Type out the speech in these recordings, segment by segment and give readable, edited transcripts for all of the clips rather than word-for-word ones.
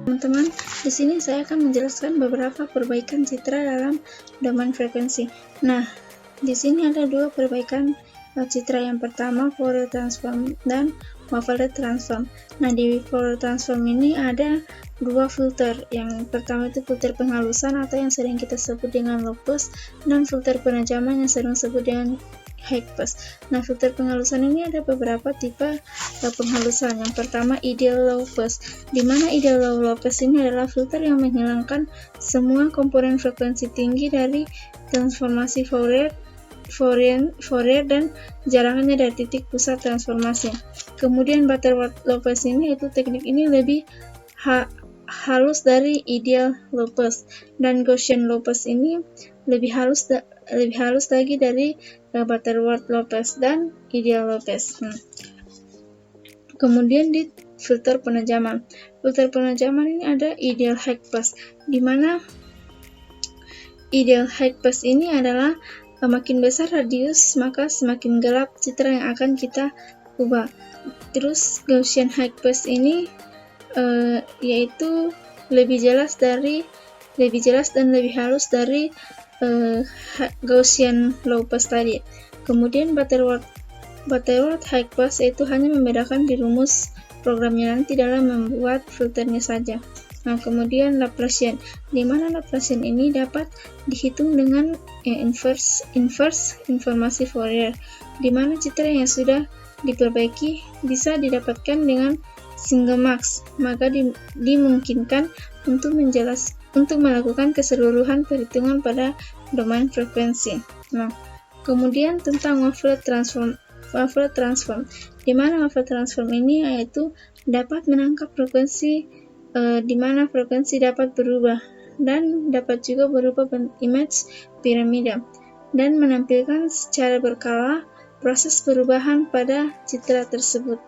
Teman-teman, di sini saya akan menjelaskan beberapa perbaikan citra dalam domain frekuensi. Nah, di sini ada dua perbaikan citra. Yang pertama Fourier transform dan Wavelet transform. Nah, di Fourier transform ini ada dua filter. Yang pertama itu filter penghalusan atau yang sering kita sebut dengan low pass, dan filter penajaman yang sering disebut dengan high pass. Nah, filter penghalusan ini ada beberapa tipe penghalusan. Yang pertama ideal low pass, di mana ideal low pass ini adalah filter yang menghilangkan semua komponen frekuensi tinggi dari transformasi Fourier dan jaraknya dari titik pusat transformasi. Kemudian Butterworth low pass ini, yaitu teknik ini lebih halus dari ideal low pass, dan Gaussian low pass ini lebih halus lagi dari Butterworth low pass dan ideal low pass. Kemudian di filter penajaman. Filter penajaman ini ada ideal high pass, di mana ideal high pass ini adalah makin besar radius maka semakin gelap citra yang akan kita ubah. Terus Gaussian high pass ini yaitu lebih jelas dan lebih halus dari Gaussian low pass tadi. Kemudian Butterworth high pass itu hanya membedakan di rumus programnya nanti dalam membuat filternya saja. Nah, kemudian Laplacian, di mana Laplacian ini dapat dihitung dengan inverse informasi Fourier, di mana citra yang sudah diperbaiki bisa didapatkan dengan single max, maka dimungkinkan untuk melakukan keseluruhan perhitungan pada domain frekuensi. Nah, kemudian tentang Wavelet transform, di mana Wavelet transform ini yaitu dapat menangkap frekuensi di mana frekuensi dapat berubah dan dapat juga berupa image piramida dan menampilkan secara berkala proses perubahan pada citra tersebut.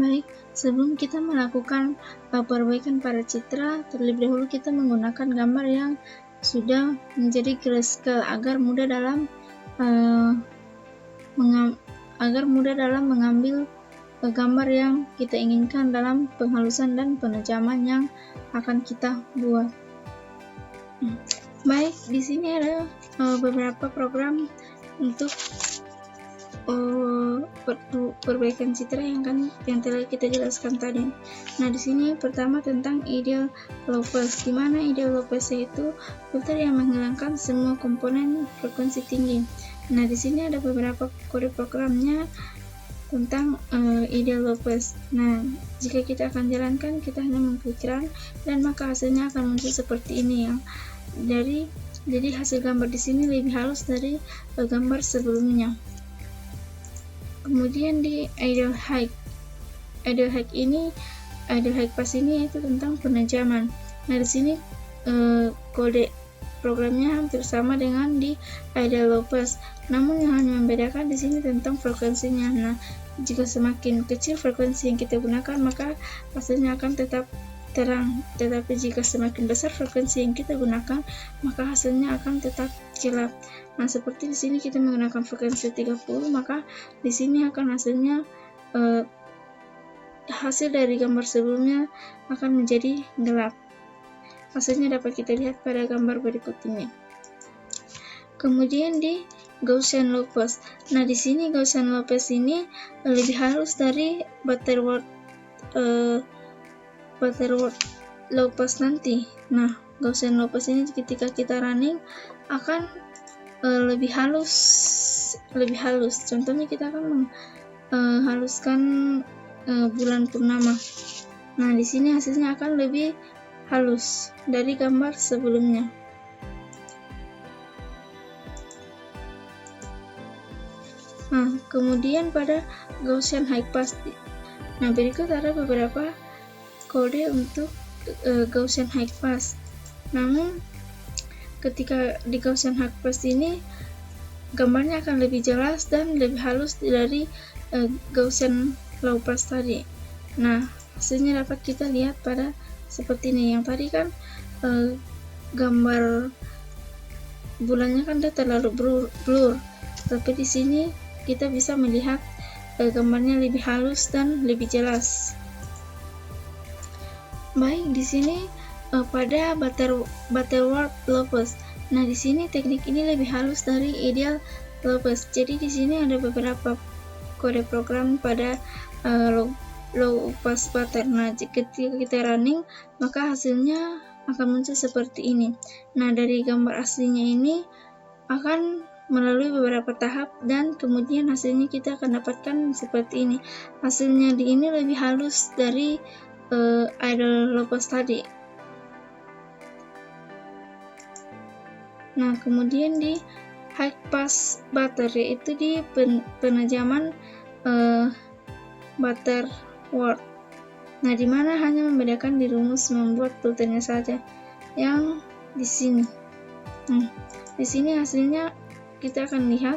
Baik, sebelum kita melakukan perbaikan pada citra, terlebih dahulu kita menggunakan gambar yang sudah menjadi grayscale agar mudah dalam mengambil gambar yang kita inginkan dalam penghalusan dan penajaman yang akan kita buat. Baik, di sini ada beberapa program untuk perbaikan citra yang telah kita jelaskan tadi. Nah, di sini pertama tentang ideal low pass, di mana ideal low pass itu filter yang menghilangkan semua komponen frekuensi tinggi. Nah, di sini ada beberapa kode programnya tentang ideal low pass. Nah, jika kita akan jalankan, kita hanya mengklik run dan maka hasilnya akan muncul seperti ini ya. Jadi hasil gambar di sini lebih halus dari gambar sebelumnya. Kemudian di ideal high pass ini yaitu tentang penajaman. Nah, di sini kode programnya hampir sama dengan di ideal low pass, namun yang hanya membedakan di sini tentang frekuensinya. Nah, jika semakin kecil frekuensi yang kita gunakan, maka hasilnya akan tetap terang, tetapi jika semakin besar frekuensi yang kita gunakan, maka hasilnya akan tetap gelap. Nah, seperti di sini kita menggunakan frekuensi 30, maka di sini akan hasilnya hasil dari gambar sebelumnya akan menjadi gelap. Hasilnya dapat kita lihat pada gambar berikut ini. Kemudian di Gaussian low pass. Nah, di sini Gaussian low pass ini lebih halus dari Butterworth low pass nanti. Nah, Gaussian low pass ini ketika kita running akan lebih halus. Contohnya kita akan menghaluskan bulan purnama. Nah, di sini hasilnya akan lebih halus dari gambar sebelumnya. Nah, kemudian pada Gaussian high pass. Nah, berikut ada beberapa kode untuk Gaussian high pass. Namun ketika di Gaussian high pass ini gambarnya akan lebih jelas dan lebih halus dari Gaussian low pass tadi. Nah, hasilnya dapat kita lihat pada seperti ini. Yang tadi kan gambar bulannya kan terlalu blur, tapi di sini kita bisa melihat gambarnya lebih halus dan lebih jelas. Baik, di sini pada Butterworth Lopez. Nah, di sini teknik ini lebih halus dari Ideal Lopez. Jadi di sini ada beberapa kode program pada low pass pattern. Nah, ketika kita running, maka hasilnya akan muncul seperti ini. Nah, dari gambar aslinya ini akan melalui beberapa tahap dan kemudian hasilnya kita akan dapatkan seperti ini. Hasilnya di ini lebih halus dari Ideal Lopez tadi. Nah, kemudian di high pass butter, yaitu di penajaman Butterworth. Nah, di mana hanya membedakan di rumus membuat filternya saja yang di sini. Di sini hasilnya kita akan lihat.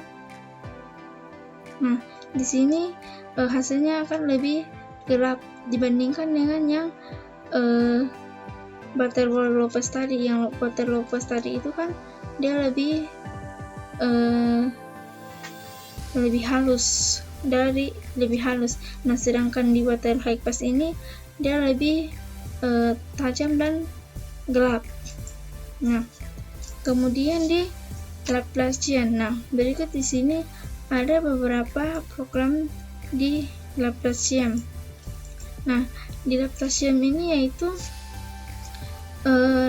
Nah, di sini hasilnya akan lebih gelap dibandingkan dengan yang Butterworth Lopez tadi. Yang Butterworth Lopez tadi itu kan dia lebih halus, Nah, sedangkan di Butter High Pass ini dia lebih tajam dan gelap. Nah, kemudian di Laplacian. Nah, berikut di sini ada beberapa program di Laplacian. Nah, di Laplacian ini yaitu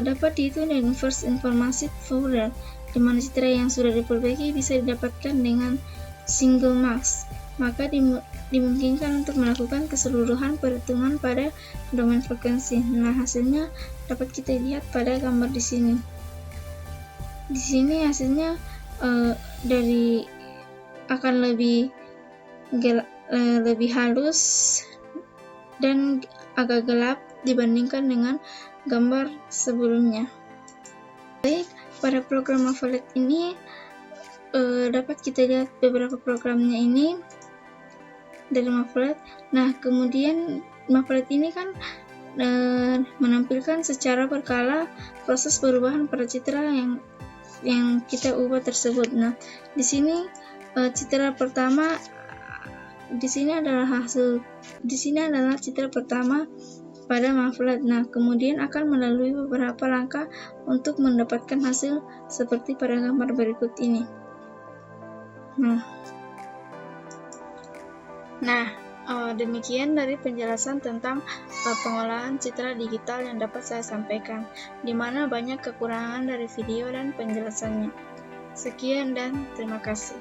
dapat dihitung dengan inverse informative Fourier, di mana citra yang sudah diperbaiki bisa didapatkan dengan single mask. Maka dimungkinkan untuk melakukan keseluruhan perhitungan pada domain frekuensi. Nah, hasilnya dapat kita lihat pada gambar di sini. Di sini hasilnya akan lebih halus dan agak gelap dibandingkan dengan gambar sebelumnya. Baik, pada program Maplet ini dapat kita lihat beberapa programnya ini dari Maplet. Nah, kemudian Maplet ini kan menampilkan secara berkala proses perubahan pada citra yang kita ubah tersebut. Nah, di sini citra pertama di sini adalah citra pertama pada Maplet. Nah, kemudian akan melalui beberapa langkah untuk mendapatkan hasil seperti pada gambar berikut ini. Nah, demikian dari penjelasan tentang pengolahan citra digital yang dapat saya sampaikan, di mana banyak kekurangan dari video dan penjelasannya. Sekian dan terima kasih.